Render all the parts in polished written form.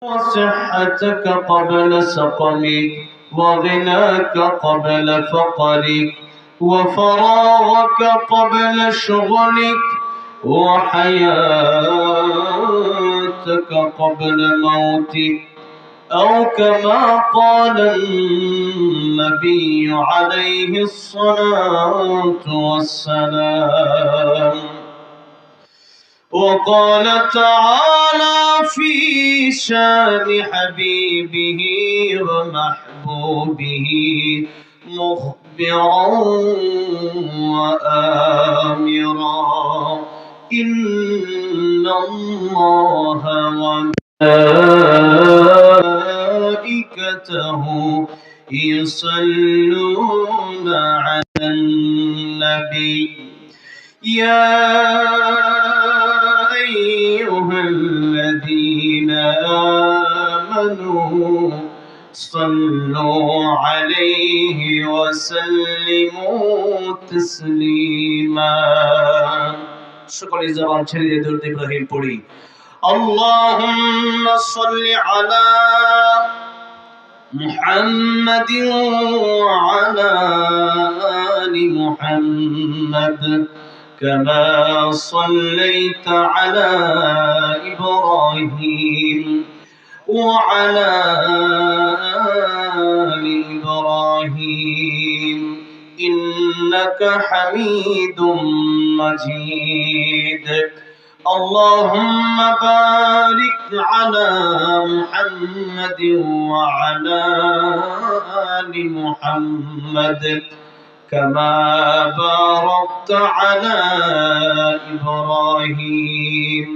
وصحتك قبل سقمك وغناك قبل فقرك وفراغك قبل شغلك وحياتك قبل موتك أو كما قال النبي عليه الصلاة والسلام. وقال تعالى في شان حبيبه ومحبوبه مخبرا وآمرا: إن الله وملائكته يصلون على النبي يا أيها الذين آمنوا صلوا عليه وسلموا تسليما. সকলে জবান ছেড়ে দিয়ে দরুদ ইব্রাহিম পড়ি। اللهم صل على محمد وعلى آل محمد كما صليت على إبراهيم وعلى آل إبراهيم إنك حميد مجيد. اللهم بارك على محمد وعلى آل محمد كما باركت على إبراهيم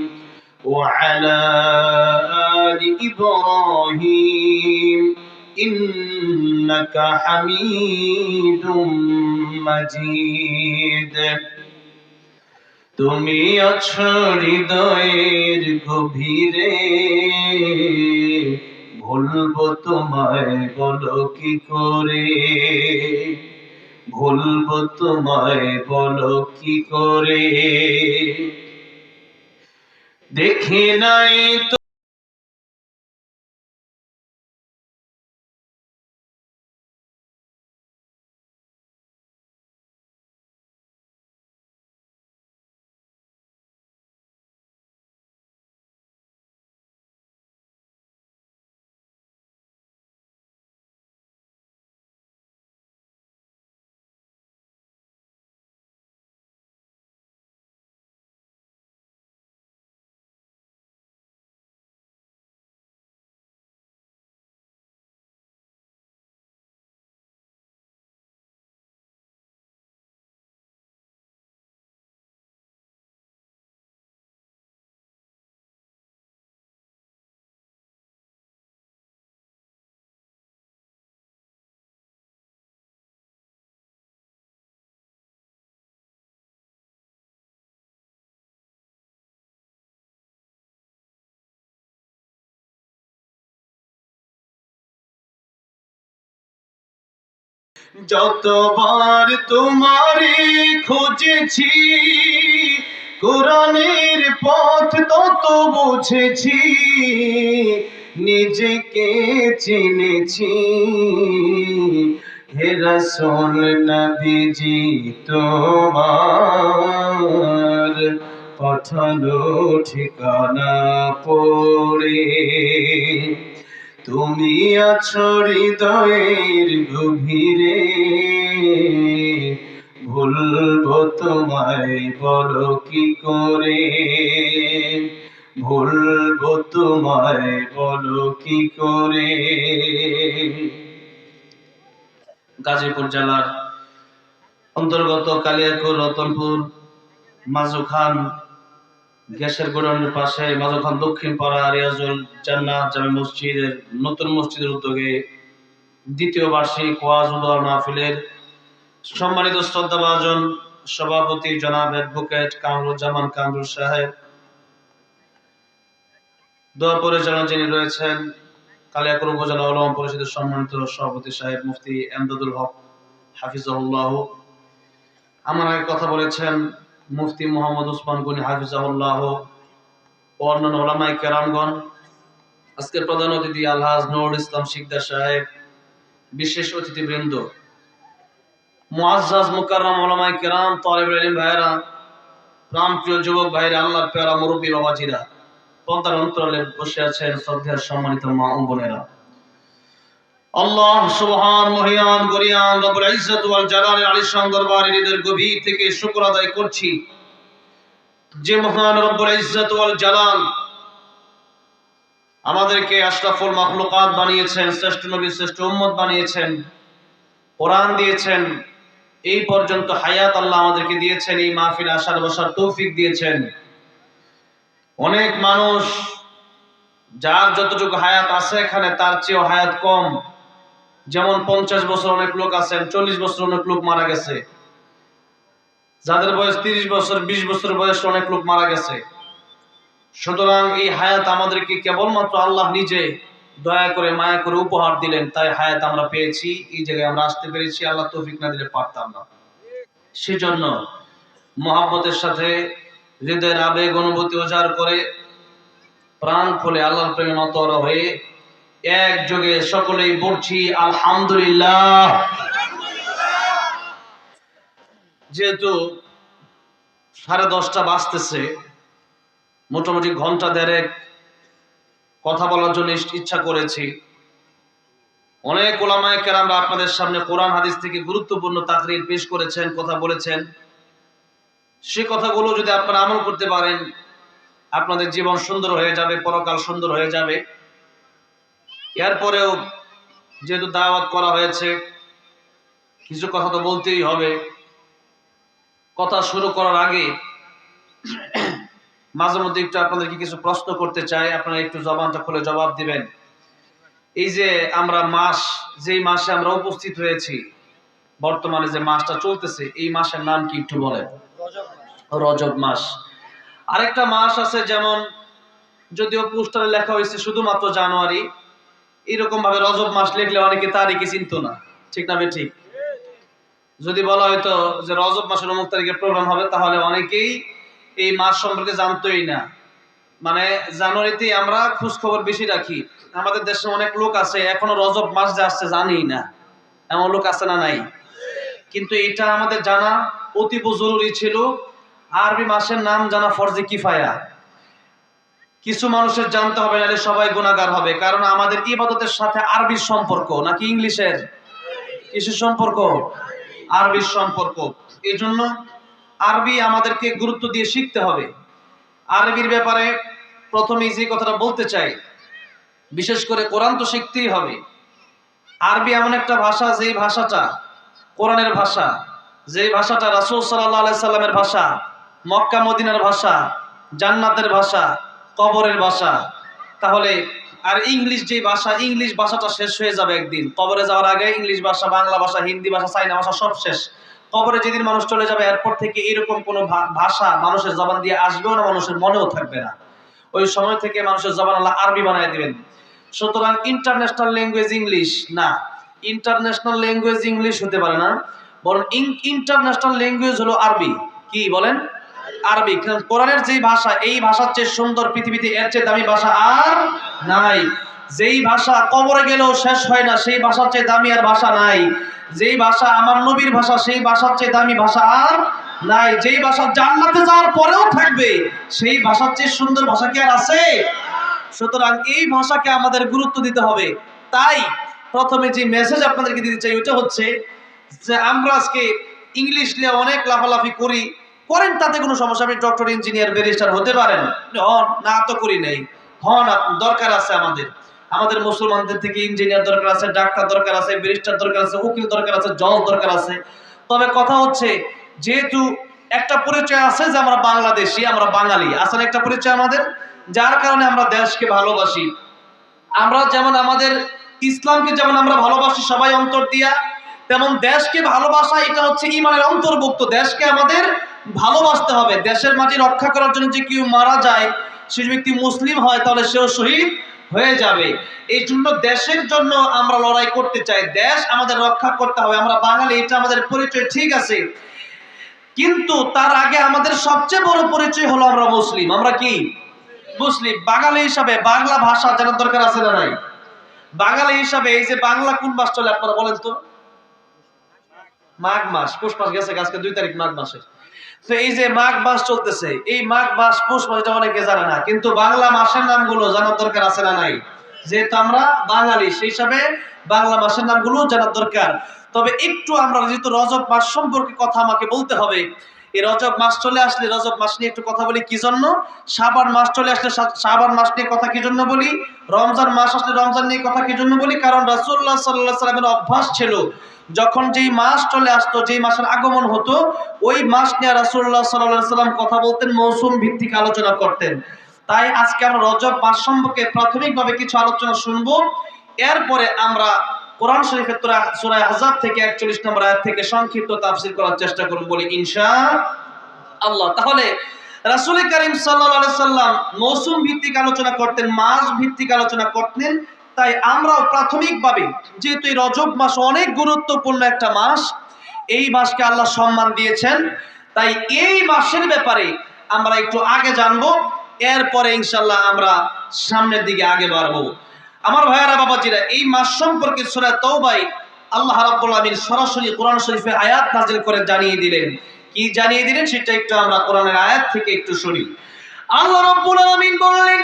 وعلى آل إبراهيم إنك حميد مجيد. তুমি আছো হৃদয়ের গভীরে, ভুলবো তোমায় বলো কি করে, ভুলবো তোমায় বলো কি করে। দেখি নাই তো যতবার তোমারে খুঁজেছি, কোরআনের পথ তত বুঝেছি, নিজেকে চিনেছি। হে রাসূল নবীজি তোমার পাঠানো ঠিকানা পড়ে, তুমি আছো হৃদয়ের গভীরে, ভুলবো তোমায় বলো কি করে, ভুলবো তোমায় বলো কি করে। গাজীপুর জেলার অন্তর্গত কালিয়াকৈর রতনপুর মাজুখান গ্যাসের গোডাউনের পাশে মাজুখান দক্ষিণ পাড়া রিয়াজুল জান্নাত জামে মসজিদের নতুন মসজিদের উদ্যোগে দ্বিতীয় বার্ষিক ওয়াজ ও দোয়া মাহফিলের সম্মানিত শ্রদ্ধাভাজন সভাপতি জনাব অ্যাডভোকেট কামরুজ্জামান কামরুল সাহেব, দোয়া পরিচালনা যিনি রয়েছেন কালিয়াকৈর উপজেলা উলামা পরিষদের সম্মানিত সভাপতি সাহেব মুফতি এমদাদুল হক হাফিজাহুল্লাহ। আমার আগে কথা বলেছেন মুফতি মোহাম্মদ উসমান গনি হাফিজাহুল্লাহ ও অন্যান্য উলামায়ে কেরামগণ। আজকের প্রধান অতিথি আলহাজ নুরুল ইসলাম শিকদার সাহেব, বিশেষ অতিথিবৃন্দ, মুআজ্জাজ মুকাররম উলামায়ে কেরাম, তালিবুল ইলম ভাইরা, প্রাণপ্রিয় যুবক ভাইরা, আল্লাহর প্যারা মুরব্বী বাবাজিরা, পর্দার অন্তরালে বসে আছেন শ্রদ্ধার সম্মানিত মা ও বোনেরা, আল্লাহ সুবহান মহিয়ান গরিয়ান রব্বুল ইজ্জত ওয়াল জালালের আলিশান দরবারে হৃদয়ের গভীর থেকে শুকর আদায় করছি যে মহান রব্বুল ইজ্জত ওয়াল জালাল আমাদেরকে আশরাফুল মাখলুকাত বানিয়েছেন, শ্রেষ্ঠ নবী শ্রেষ্ঠ উম্মত বানিয়েছেন, কোরআন দিয়েছেন, এই পর্যন্ত হায়াত আল্লাহ আমাদেরকে দিয়েছেন, এই মাহফিলে আসার বসার তৌফিক দিয়েছেন। অনেক মানুষ যার যতটুকু হায়াত আছে এখানে তার চেয়েও হায়াত কম, যেমন 50 বছর অনেক লোক আছেন, 40 বছর অনেক লোক মারা গেছে, যাদের বয়স 30 বছর 20 বছর বয়স অনেক লোক মারা গেছে। সুতরাং এই হায়াত আমাদেরকে কেবলমাত্র আল্লাহ নিজে দয়া করে মায়া করে উপহার দিলেন, তাই হায়াত আমরা পেয়েছি, এই জায়গায় আমরা আসতে পেরেছি। আল্লাহ তৌফিক না দিলে পারতাম না। সেজন্য মহব্বতের সাথে হৃদয়ের আবেগ অনুভূতি উজাড় করে প্রাণ খুলে আল্লাহর প্রেমে নতর হয়ে একযোগে সকলেই বলছি আলহামদুলিল্লাহ। যেহেতু 10:30 বাজতেছে, মোটামুটি ঘন্টা দেড়েক কথা বলার জন্য ইচ্ছা করেছি। অনেক উলামায়ে কেরামরা আপনাদের সামনে কোরআন হাদিস থেকে গুরুত্বপূর্ণ তাকরীর পেশ করেছেন, কথা বলেছেন। সে কথাগুলো যদি আপনারা আমল করতে পারেন, আপনাদের জীবন সুন্দর হয়ে যাবে, পরকাল সুন্দর হয়ে যাবে। এরপরেও যেহেতু দাওয়াত করা হয়েছে, কিছু কথা তো বলতেই হবে। কথা শুরু করার আগে মাঝে মধ্যে একটু আপনাদেরকে কিছু প্রশ্ন করতে চাই, আপনারা একটু জবানটা খুলে জবাব দিবেন। এই যে আমরা যেই মাসে আমরা উপস্থিত হয়েছি, বর্তমানে যে মাসটা চলতেছে, এই মাসের নাম কি একটু বলেন? রজব মাস। আরেকটা মাস আছে, যেমন যদিও পোস্টারে লেখা হয়েছে শুধুমাত্র জানুয়ারি, এরকম ভাবে রজব মাস লিখলে অনেকে তারিখে চিনতো না, ঠিক না ঠিক? যদি বলা হয়তো যে রজব মাসের অমুক তারিখে প্রোগ্রাম হবে, তাহলে অনেকেই এই মাস সম্পর্কে জানতোই না। মানে জানুয়ারিতেই আমরা খোঁজ খবর বেশি রাখি। আমাদের দেশে অনেক লোক আছে এখনো রজব মাস যে আসছে জানেই না, এমন লোক আছে না নাই? কিন্তু এটা আমাদের জানা অতীব জরুরি ছিল। আরবি মাসের নাম জানা ফরজে কিফায়া। কিছু মানুষের জানতে হবে, নাহলে সবাই গুনাহগার হবে। কারণ আমাদের ইবাদতের সাথে আরবির সম্পর্ক, নাকি ইংলিশের? কিসের সম্পর্ক? আরবির সম্পর্ক। এই জন্য আরবি আমাদেরকে গুরুত্ব দিয়ে শিখতে হবে। আরবির ব্যাপারে প্রথমেই যে কথাটা বলতে চাই, বিশেষ করে কোরআন তো শিখতেই হবে। আরবি এমন একটা ভাষা, যেই ভাষাটা কোরআনের ভাষা, যেই ভাষাটা রাসূল সাল্লাল্লাহু আলাইহি সাল্লামের ভাষা, মক্কা মদিনার ভাষা, জান্নাতের ভাষা, কবরের ভাষা। তাহলে আর ইংলিশ যে ভাষা, ইংলিশ ভাষাটা শেষ হয়ে যাবে একদিন। কবরে যাওয়ার আগে ইংলিশ ভাষা, বাংলা ভাষা, হিন্দি ভাষা, চাইনা ভাষা সব শেষ। কবরে যেদিন মানুষ চলে যাবে, এরপর থেকে এরকম কোনো ভাষা মানুষের জবান দিয়ে আসবেও না, মানুষের মনেও থাকবে না। ওই সময় থেকে মানুষের জবান আল্লাহ আরবি বানায় দিবেন। সুতরাং ইন্টারন্যাশনাল ল্যাঙ্গুয়েজ ইংলিশ না, ইন্টারন্যাশনাল ল্যাঙ্গুয়েজ ইংলিশ হতে পারে না, বরং ইন্টারন্যাশনাল ল্যাঙ্গুয়েজ হলো আরবি। কি বলেন? আরবি। কোরআনের যেই ভাষা, এই ভাষার চেয়ে সুন্দর পৃথিবীতে এর চেয়ে দামি ভাষা আর নাই। যেই ভাষা কবরে গেলেও শেষ হয় না, সেই ভাষার চেয়ে দামি আর ভাষা নাই। যেই ভাষা আমার নবীর ভাষা, সেই ভাষার চেয়ে দামি ভাষা আর নাই। যেই ভাষা জান্নাতে যাওয়ার পরেও থাকবে, সেই ভাষার চেয়ে সুন্দর ভাষা কি আর আছে? সুতরাং এই ভাষাকে আমাদের গুরুত্ব দিতে হবে। তাই প্রথমে যে মেসেজ আপনাদেরকে দিতে চাই, ওটা হচ্ছে যে আমরা আজকে ইংলিশ নিয়ে অনেক লাফালাফি করেন, তাতে কোনো সমস্যা। আপনি ডক্টর, ইঞ্জিনিয়ার, ব্যারিস্টার হতে পারেন, হন না তো করি নেই, হন। দরকার আছে আমাদের মুসলমানদের থেকে ইঞ্জিনিয়ার দরকার আছে, ডাক্তার দরকার আছে, ব্যারিস্টার দরকার আছে, উকিল দরকার আছে, জজ দরকার আছে। তবে কথা হচ্ছে, যেহেতু একটা পরিচয় আছে যে আমরা বাংলাদেশি, আমরা বাঙালি, আসলে একটা পরিচয় আমাদের, যার কারণে আমরা দেশকে ভালোবাসি। আমরা যেমন আমাদের ইসলামকে যেমন আমরা ভালোবাসি সবাই অন্তর দিয়া, তেমন দেশকে ভালোবাসা এটা হচ্ছে ঈমানের অন্তর্ভুক্ত। দেশকে আমাদের ভালোবাসতে হবে। দেশের মাটি রক্ষা করার জন্য যে কেউ মারা যায়, সে ব্যক্তি মুসলিম হয়, তাহলে সেও শহীদ হয়ে যাবে। এই জন্য দেশের জন্য আমরা লড়াই করতে চাই, দেশ আমাদের রক্ষা করতে হবে। আমরা বাঙালি, এটা আমাদের পরিচয়, ঠিক আছে, কিন্তু তার আগে আমাদের সবচেয়ে বড় পরিচয় হলো আমরা মুসলিম। আমরা কি? মুসলিম বাঙালি হিসাবে বাংলা ভাষা জানার দরকার আছে না নাই? বাঙালি হিসাবে এই যে বাংলা কোন মাস চলে আপনারা বলেন তো? মাঘ মাস। পৌষ মাস গেছে, আজকে 2 তারিখ মাঘ মাসের। তো এই যে মাঘ মাস চলতেছে, এই মাঘ মাস পৌষ মাস এটা অনেকে জানে না, কিন্তু বাংলা মাসের নামগুলো জানার দরকার আছে না নাই? যেহেতু আমরা বাঙালি সেই হিসাবে বাংলা মাসের নামগুলো জানার দরকার। তবে একটু আমরা যেহেতু রজব মাস সম্পর্কে কথা আমাকে বলতে হবে, এই রজব মাস চলে আসলে রজব মাস নিয়ে একটু কথা বলি কি জন্য, শাবান মাস চলে আসলে শাবান মাস নিয়ে কথা কি জন্য বলি, রমজান মাস আসলে রমজান নিয়ে কথা কি জন্য বলি, কারণ রাসূলুল্লাহ সাল্লাল্লাহু আলাইহি সাল্লামের অভ্যাস ছিল যখন যেই মাস চলে আসতো, যেই মাসের আগমন হতো, ওই মাস নিয়ে রাসূলুল্লাহ সাল্লাল্লাহু আলাইহি সাল্লাম কথা বলতেন, মৌসুম ভিত্তিক আলোচনা করতেন। তাই আজকে আমরা রজব মাস সম্পর্কে প্রাথমিকভাবে কিছু আলোচনা শুনবো, এরপরে আমরা কোরআন শরীফের সূরা আহজাব থেকে 41 নম্বর আয়াত থেকে সংক্ষিপ্ত তাফসীর করার চেষ্টা করব বলি ইনশাআল্লাহ। তাহলে রাসূল করিম সাল্লাল্লাহু আলাইহি সাল্লাম মৌসুম ভিত্তিক আলোচনা করতেন, মাস ভিত্তিক আলোচনা করতেন। তাই আমরাও প্রাথমিকভাবে, যেহেতু এই রজব মাস অনেক গুরুত্বপূর্ণ একটা মাস, এই মাসকে আল্লাহ সম্মান দিয়েছেন, তাই এই মাসের ব্যাপারে আমরা একটু আগে জানবো, এরপরে ইনশাআল্লাহ আমরা সামনের দিকে আগে বাড়বো। আমার ভাইয়েরা বাবাজিরা, এই মাস সম্পর্কে সূরা তাওবায় আল্লাহ রাব্বুল আলামিন সরাসরি কোরআন শরীফে আয়াত নাযিল করে জানিয়ে দিলেন। কি জানিয়ে দিলেন সেটা একটু আমরা কোরআনের আয়াত থেকে একটু শুনি। আল্লাহ রাব্বুল আলামিন বললেন,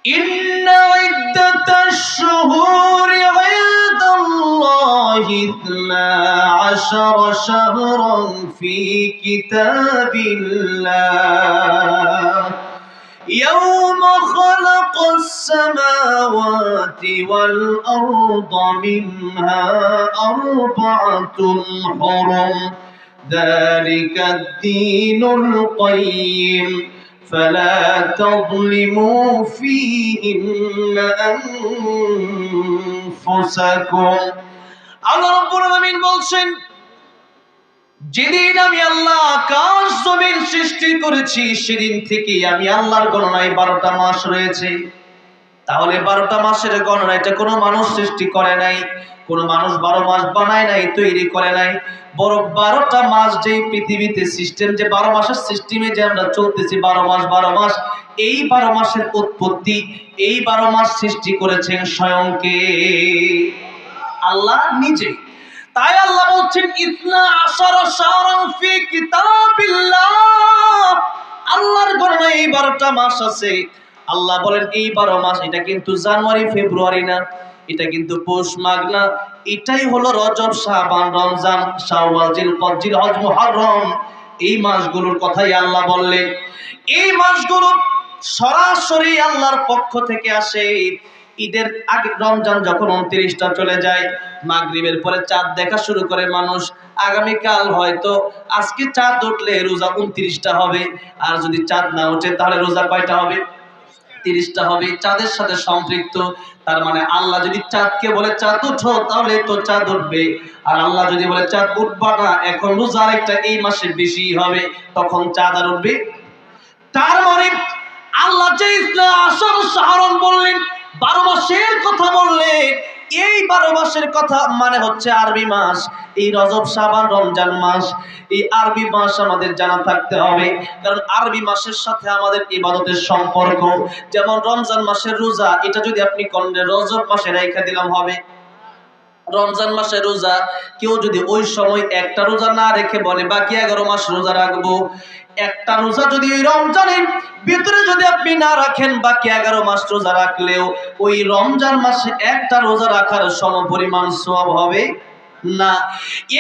ইন্না ইদ্দাতাশ শুহুরি ইনদাল্লাহি 12 শাহরান ফি কিতাবিল্লাহ يوم خلق السماوات والأرض منها 4 حرم ذلك الدين القيم فلا تظلموا فيهن أنفسكم الله رب العالمين বলছেন, যেদিন আমি আল্লাহ আকাশ জমিন সৃষ্টি করেছি সেদিন থেকে আমি আল্লাহর গণনায় 12টা মাস রয়েছে। তাহলে 12টা মাসের গণনা এটা কোনো মানুষ সৃষ্টি করে নাই, কোনো মানুষ 12 মাস বানায় নাই, তৈরি করে নাই, বরং 12টা মাস যে পৃথিবীতে সিস্টেম, যে 12 মাসের সিস্টেমে যে আমরা চলতেছি, 12 মাস, এই 12 মাসের উৎপত্তি, এই 12 মাস সৃষ্টি করেছেন স্বয়ং কে? আল্লাহ নিজে। তাই আল্লাহ বলছেন, ইতনা আশারা শাহরান ফি কিতাবিল্লাহ, আল্লাহর গণনায় এই 12টা মাস আছে। আল্লাহ বলেন এই 12 মাস, এটা কিন্তু জানুয়ারি ফেব্রুয়ারি না, এটা কিন্তু পৌষ মাঘ না, এটাই হলো রজব, শাবান, রমজান, শাওয়াল, জিলকদ, জিলহজ, মুহররম, এই মাসগুলোর কথাই আল্লাহ বললেন। এই মাসগুলো সরাসরি আল্লাহর পক্ষ থেকে আসে। ঈদের আগে রমজান যখন 29টা চলে যায়, মাগরিবের পরে চাঁদ দেখা শুরু করে মানুষ, আগামীকাল হয়তো আজকে চাঁদ উঠলে রোজা 29টা হবে, আর যদি চাঁদ না ওঠে তাহলে রোজা কয়টা হবে? 30টা হবে, চাঁদের সাথে সম্পৃক্ত। তার মানে আল্লাহ যদি চাঁদকে বলে চাঁদ উঠো, তাহলে তো চাঁদ উঠবে, আর আল্লাহ যদি বলে চাঁদ উঠবা না, এখন রোজা একটা এই মাসে বেশি হবে, তখন চাঁদ আর উঠবে। তার মানে আল্লাহ যে ইসলাম আশার শাহরান বললেন, 12 মাসের কথা বললেন, এই 12 মাসের কথা মানে হচ্ছে আরবি মাস, এই রজব, শাবান, রমজান মাস, এই আরবি মাস আমাদের জানা থাকতে হবে, কারণ আরবি মাসের সাথে আমাদের ইবাদতের সম্পর্ক। যেমন রমজান মাসের রোজা, এটা যদি আপনি করেন রজব মাসে রেখে দিলাম হবে। রমজান মাসে রোজা, কেউ যদি ওই সময় একটা রোজা না রেখে বলে বাকি 11 মাস রোজা রাখবো, একটা রোজা যদি ওই রমজানের ভিতরে যদি আপনি না রাখেন, বাকি 11 মাস রোজা রাখলেও ওই রমজান মাসে একটা রোজা রাখার সমপরিমাণ সওয়াব হবে না।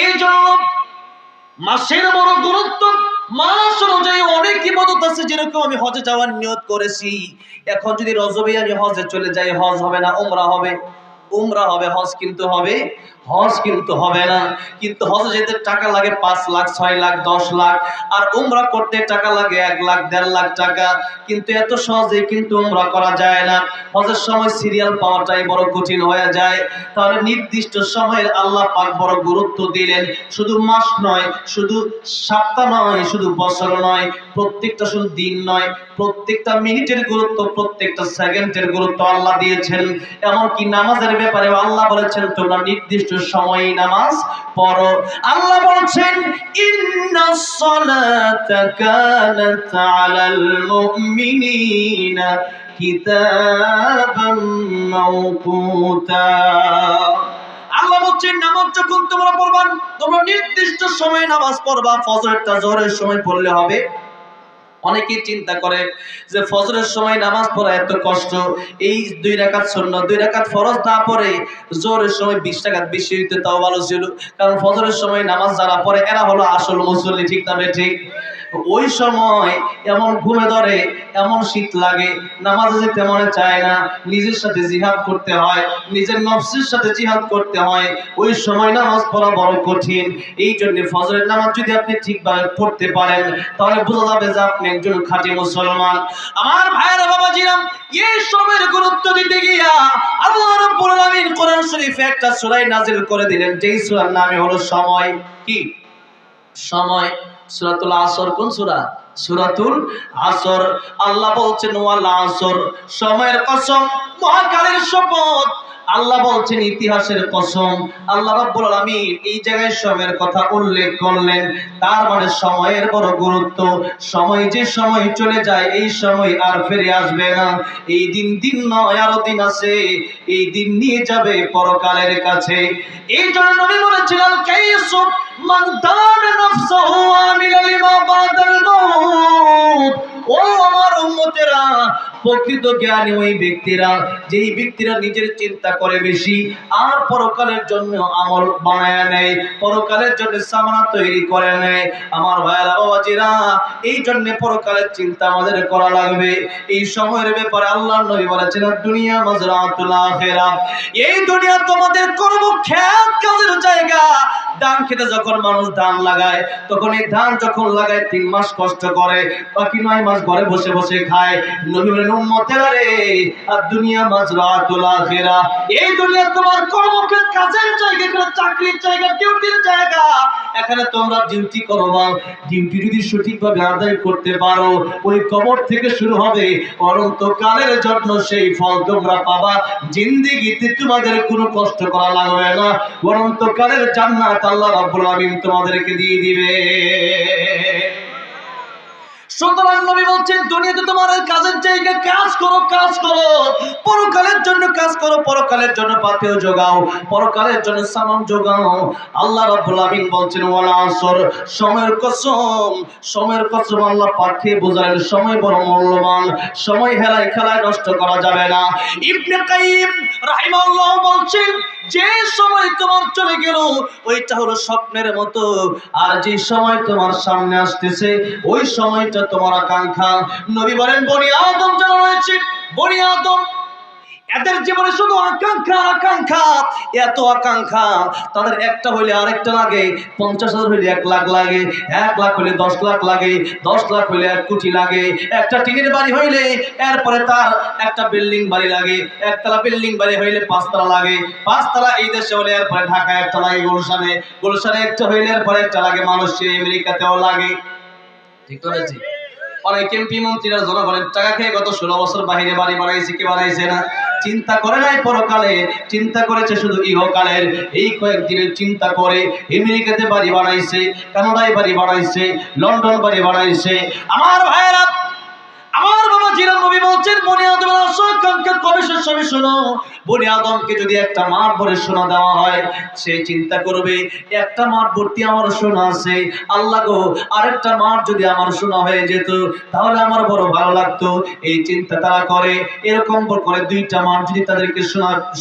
এই জন্য মাসের বড় গুরুত্ব। মাস অনুযায়ী অনেক ইবাদত আছে, যেরকম আমি হজে যাওয়ার নিয়ত করেছি, এখন যদি রজবে আমি হজে চলে যাই, হজ হবে না, উমরা হবে। উমরা হবে, হজ কিন্তু হবে, হজ কিন্তু হবে না। কিন্তু হজে যেতে টাকা লাগে 5 লাখ, 6 লাখ, 10 লাখ, আর উমরা করতে টাকা লাগে 1 লাখ, 1.5 লাখ টাকা। কিন্তু এত সহজে কিন্তু উমরা করা যায় না, হজের সময় সিরিয়াল পাওয়াটাই বড় কঠিন হয়ে যায়। তাহলে নির্দিষ্ট সময়ের আল্লাহ পাক বড় গুরুত্ব দিলেন। শুধু মাস নয়, শুধু সপ্তাহ নয়, শুধু বছর নয়, প্রত্যেকটা শুধু দিন নয়, প্রত্যেকটা মিনিটের গুরুত্ব, প্রত্যেকটা সেকেন্ডের গুরুত্ব আল্লাহ দিয়েছেন। এমনকি নামাজের ব্যাপারে আল্লাহ বলেছেন তোমরা নির্দিষ্ট সময়ে নামাজ পড়ো। আল্লাহ বলেছেন ইন্নাস সালাতা কানাত আলাল মুমিনিনা কিতাবাম মাওকুতা। আল্লাহ বলছেন নামাজ যখন তোমরা পড়বা তোমরা নির্দিষ্ট সময়ে নামাজ পড়বা। ফজরটা জোহরের সময় পড়লে হবে? অনেকেই চিন্তা করে যে ফজরের সময় নামাজ পড়া এত কষ্ট, এই 2 রাকাত সুন্নাত 2 রাকাত ফরজ না পড়ে জোহরের সময় 20 রাকাত বেশি হইতে তাও ভালো ছিল। কারণ ফজরের সময় নামাজ যারা পড়ে এরা হলো আসল মুসল্লি, ঠিক না ঠিক? ওই সময় এমন ঘুমে ধরে, এমন শীত লাগে, নামাজে যেতে মনে চায় না, নিজের সাথে জিহাদ করতে হয়, নিজের নফসের সাথে জিহাদ করতে হয়। ওই সময় নামাজ পড়া বড় কঠিন। এই জন্য ফজরের নামাজ যদি আপনি ঠিকভাবে পড়তে পারেন তাহলে বোঝা যাবে যে আপনি একজন খাঁটি মুসলমান। আমার ভাইয়েরা বাবাজিরা, এই সময়ের গুরুত্ব দিতে গিয়া আল্লাহ রাব্বুল আলামিন কোরআন শরীফে একটা সূরা নাযিল করে দিলেন, যেই সূরার নাম হলো সময়। কি সময়? সূরাতুল আসর। কোন সূরা? সূরাতুল আসর। আল্লাহ বলছেন ওয়াল আসর, সময়ের কসম, মহাকালের শপথ। আল্লাহ বলছেন ইতিহাসের কসম। আল্লাহ রাব্বুল আলামিন এই জায়গায় সময়ের কথা উল্লেখ করলেন, তার মানে সময়ের বড় গুরুত্ব। সময় যে সময় চলে যায় এই সময় আর ফিরে আসবে না। এই দিন নয়, আরো দিন আছে, এই দিন নিয়ে যাবে পরকালের কাছে। এই জন্য নবী বলেছিলেন কাইসু মান দানা নাফসাহু আমিলা লিমা বাদাল মাউত। ও আমার উম্মতেরা, প্রকৃত জ্ঞানী ওই ব্যক্তিরা যেই ব্যক্তিরা নিজের চিন্তা করে বেশি আর পরকালের জন্য আমল বানায় নেয়, পরকালের জন্য সামানা তৈরি করে নেয়। আমার ভাইয়েরা বাবাজিরা, এই জন্য পরকালের চিন্তা আমাদের করা লাগবে। এই সময়ের ব্যাপারে আল্লাহর নবী বলেছেন দুনিয়া মাজরাতুল আখিরাহ, এই দুনিয়া তোমাদের কর্মক্ষেত, কাজের জায়গা। ধান খেতে যখন মানুষ ধান লাগায় তখন এই ধান যখন লাগায় 3 মাস কষ্ট করে, বাকি 9 মাস ঘরে বসে বসে খায়। নবী বলেন উম্মতেরা রে, আর দুনিয়া মাজরাতুল আখিরাহ, এই দুনিয়া তোমার কর্মক্ষেত, কাজের জায়গা, চাকরির জায়গা, ডিউটির জায়গা। এখানে তোমরা ডিউটি করবা, ডিউটি যদি সঠিকভাবে আদায় করতে পারো ওই কবর থেকে শুরু হবে অনন্তকালের জন্য সেই ফল তোমরা পাবা। জিন্দেগিতে তোমাদের কোনো কষ্ট করা লাগবে না, অনন্তকালের জান্নাত আল্লাহ রাব্বুল আলামিন তোমাদেরকে দিয়ে দিবে। সুতরাং নবী বলছেন দুনিয়াতে তোমার কাজের জায়গা, কাজ করো, কাজ করো, পরকালের জন্য কাজ করো, পরকালের জন্য পাথেয় জোগাও, পরকালের জন্য সামান জোগাও। আল্লাহ রাব্বুল আলামিন বলছেন ওয়াল আসর, সময়ের কসম, সময়ের কসম। আল্লাহ পাকে বোঝালেন সময় বড় মূল্যবান, সময় হেলায় খেলায় নষ্ট করা যাবে না। ইবনে কাইয়িম রাহিমাহুল্লাহ বলছেন যে সময় তোমার চলে গেল ওইটা হলো স্বপ্নের মতো, আর যে সময় তোমার সামনে আসতেছে ওই সময়টা তোমার আকাঙ্ক্ষা। নবী বলেন বনি আদম যারা রয়েছে, বনি আদম এদের জীবনে শুধু আকাঙ্ক্ষা, আকাঙ্ক্ষা, এত আকাঙ্ক্ষা। তাদের একটা হইলে আরেকটা লাগে, 50,000 হইলে 1 লাখ লাগে, 1 লাখ হইলে 10 লাখ লাগে, 10 লাখ হইলে 1 কোটি লাগে। একটা টিনের বাড়ি হইলে এরপরে তার একটা বিল্ডিং বাড়ি লাগে, একতলা বিল্ডিং বাড়ি হইলে 5 তলা লাগে, 5 তলা এই দেশে হলে এরপরে ঢাকায় একটা লাগে, গুলশানে, গুলশানে একটা হইলে এরপরে একটা লাগে মালয়েশিয়া, আমেরিকাতেও লাগে। ঠিক বলেছি? অনেক এমপি মন্ত্রীরা জনগণের টাকা খেয়ে গত 16 বছর বাইরে বাড়ি বানাইছে, কি বানাইছে না? চিন্তা করে নাই পরকালে, চিন্তা করেছে শুধু ইহকালের। এই কয়েকদিনের চিন্তা করে আমেরিকাতে বাড়ি বানাইছে, কানাডায় বাড়ি বানাইছে, লন্ডন বাড়ি বানাইছে। আমার ভাইয়েরা, আমার বাবা জিরা, নবী বলছেন বনি আদমের আকাঙ্ক্ষা কবে শেষ হবে শোনো। বনি আদমকে যদি একটা মাঠ ভরে সোনা দেওয়া হয় সে চিন্তা করবে একটা মাঠ ভর্তি আমার সোনা আছে, আল্লাহ গো আরেকটা মাঠ যদি আমার সোনা হয়ে যেত তাহলে আমার বড় ভালো লাগতো। এই চিন্তা তারা করে। এরকম করে 2টা মাঠ যদি তাদেরকে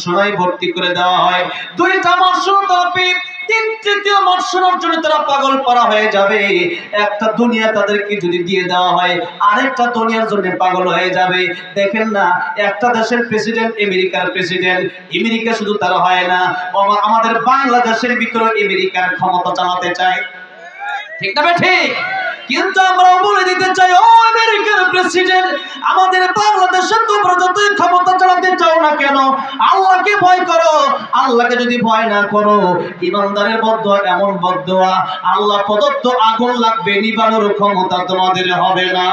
সোনায় ভর্তি করে দেওয়া হয়, 2টা মাঠ সোনা হবে, 3তৃতীয় মাঠ সোনার জন্য তারা পাগল পারা হয়ে যাবে। একটা দুনিয়া তাদেরকে যদি দিয়ে দেওয়া হয় আরেকটা দুনিয়ার জন্য পাগল হয়ে যাবে। দেখেন না, একটা দেশের প্রেসিডেন্ট, আমেরিকার প্রেসিডেন্ট, আমেরিকা শুধু তারা হয় না, আমাদের বাংলাদেশের ভিতরে আমেরিকার ক্ষমতা চালাতে চায়, ঠিক না ঠিক? কিন্তু আমরা বলে দিতে চাই ও আমেরিকার প্রেসিডেন্ট, আমাদের বাংলাদেশে তোমরা যতই ক্ষমতা চালাতে চাও না কেন আল্লাহকে ভয় করো। আল্লাহকে যদি ভয় না করো, ইমানদারের বদদোয়া এমন বদদোয়া, আল্লাহ প্রদত্ত আগুন লাগবে, নিবানোর ক্ষমতা তোমাদের হবে না।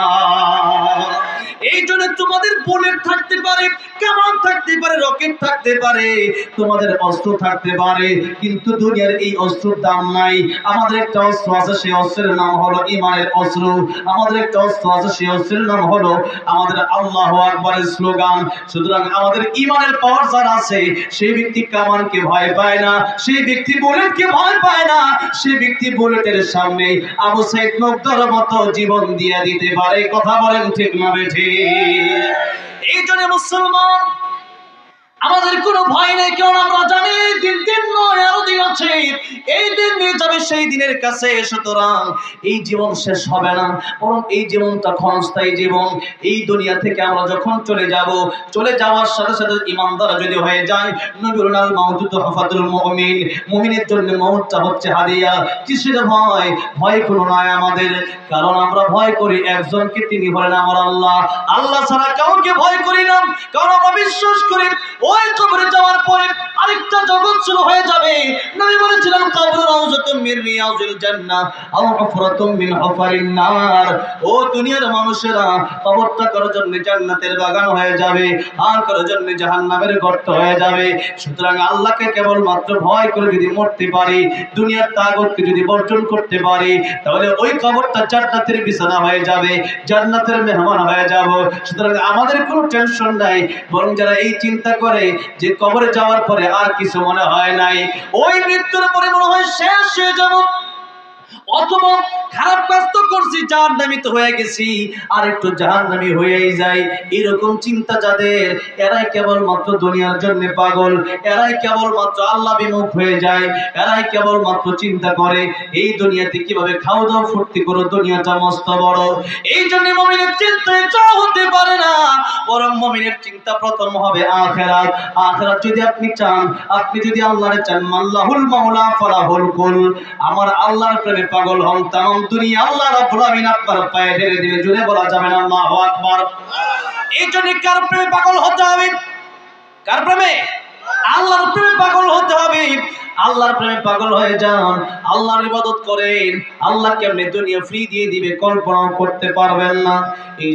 এই জন্য তোমাদের বুলেট থাকতে পারে, কামান থাকতে পারে, রকেট থাকতে পারে, তোমাদের অস্ত্র থাকতে পারে, কিন্তু দুনিয়ার এই অস্ত্রের দাম নাই। আমাদের একটা অস্ত্র আছে, সেই অস্ত্রের নাম হলো ঈমানের অস্ত্র। আমাদের একটা অস্ত্র আছে, সেই অস্ত্রের নাম হলো আমাদের আল্লাহু আকবারের স্লোগান। সুতরাং আমাদের ঈমানের পাওয়ার যার আছে, সেই ব্যক্তি কামানকে ভয় পায় না, সেই ব্যক্তি বুলেটকে ভয় পায় না, সেই ব্যক্তি বুলেটের সামনে আবু সাইদ মুগ্ধর মতো জীবন দিয়ে দিতে পারে। কথা বলেন ঠিক না বেঠিক? এই জন্য মুসলমান, আমাদের কোনো ভয় নেই, কারণ আমরা জানি দিন নয়, আরো দিন আছে, এই দিন নিয়ে যাবে সেই দিনের কাছে। সুতরাং এই জীবন শেষ হবে না, বরং এই জীবনটা ক্ষণস্থায়ী জীবন। এই দুনিয়া থেকে আমরা যখন চলে যাব, চলে যাওয়ার সাথে সাথে ইমানদার যদি হয়ে যায়, নবী বলেন আল মাউতু তুহফাতুল মুমিন, মুমিনের জন্য মওতটা হচ্ছে হাদিয়া। কিসের ভয়? ভয় কোনো নয় আমাদের, কারণ আমরা ভয় করি একজনকে, তিনি হলেন আমার আল্লাহ। আল্লাহ ছাড়া কাউকে ভয় করি না, কারণ আমরা বিশ্বাস করি ওই কবরে যাওয়ার পরে আরেকটা জগৎ শুরু হয়ে যাবে। নবী বলেছিলেন কবর রাউযাতুম মির রিয়াজিল জান্নাহ আও হুফরাতুম মিন হুফারিন নার। ও দুনিয়ার মানুষেরা, কবরটা কারোর জন্য জান্নাতের বাগান হয়ে যাবে, আর কারোর জন্য জাহান্নামের গর্ত হয়ে যাবে। সুতরাং আল্লাহকে কেবলমাত্র ভয় করে যদি মরতে পারি, দুনিয়ার তাগুতকে যদি বর্জন করতে পারি, তাহলে ওই কবরটা জান্নাতের বিছানা হয়ে যাবে, জান্নাতের মেহমান হয়ে যাব। সুতরাং আমাদের কোনো টেনশন নাই, বরং যারা এই চিন্তা করে যে কবরে যাওয়ার পরে আর কিছু মনে হয় নাই, ওই মৃত্যুর পরে মনে হয় শেষ হয়ে যাব, অথবা খারাপ কাজ তো করছি, জাহান্নামী তো হয়ে গেছি, আর একটু জাহান্নামী হয়েই যাই, এরকম চিন্তা যাদের, এরাই কেবলমাত্র দুনিয়ার জন্য পাগল, এরাই কেবলমাত্র আল্লাহ বিমুখ হয়ে যায়, এরাই কেবলমাত্র চিন্তা করে এই দুনিয়াতে কিভাবে খাও দাও ফুর্তি করো, দুনিয়াটা মস্ত বড়। এই জন্য মুমিনের চিন্তায় চাও হতে পারে না, বরং মুমিনের চিন্তা প্রথম হবে আখিরাত। আখিরাত যদি আপনি চান, আপনি যদি আল্লাহরে চান, আল্লাহুল মাওলা ফালাহুল কুল, আমার আল্লাহর প্রেমে পাগল হন, তাম দুনিয়া আল্লাহ রাব্বুল আলামিন আপনার পায়ে ঢেলে দিলে জুড়ে বলা যাবে না আল্লাহু আকবার। এই জন্য কার প্রেমে পাগল হতে হবে? কার প্রেমে? আল্লাহর প্রেমে পাগল হতে হবে। আল্লাহর প্রেমে পাগল হয়ে যান, আল্লাহর ইবাদত করেন, আল্লাহ কেমনে দুনিয়া ফ্রি দিয়ে দিবে কল্পনাও করতে পারবেন না। এই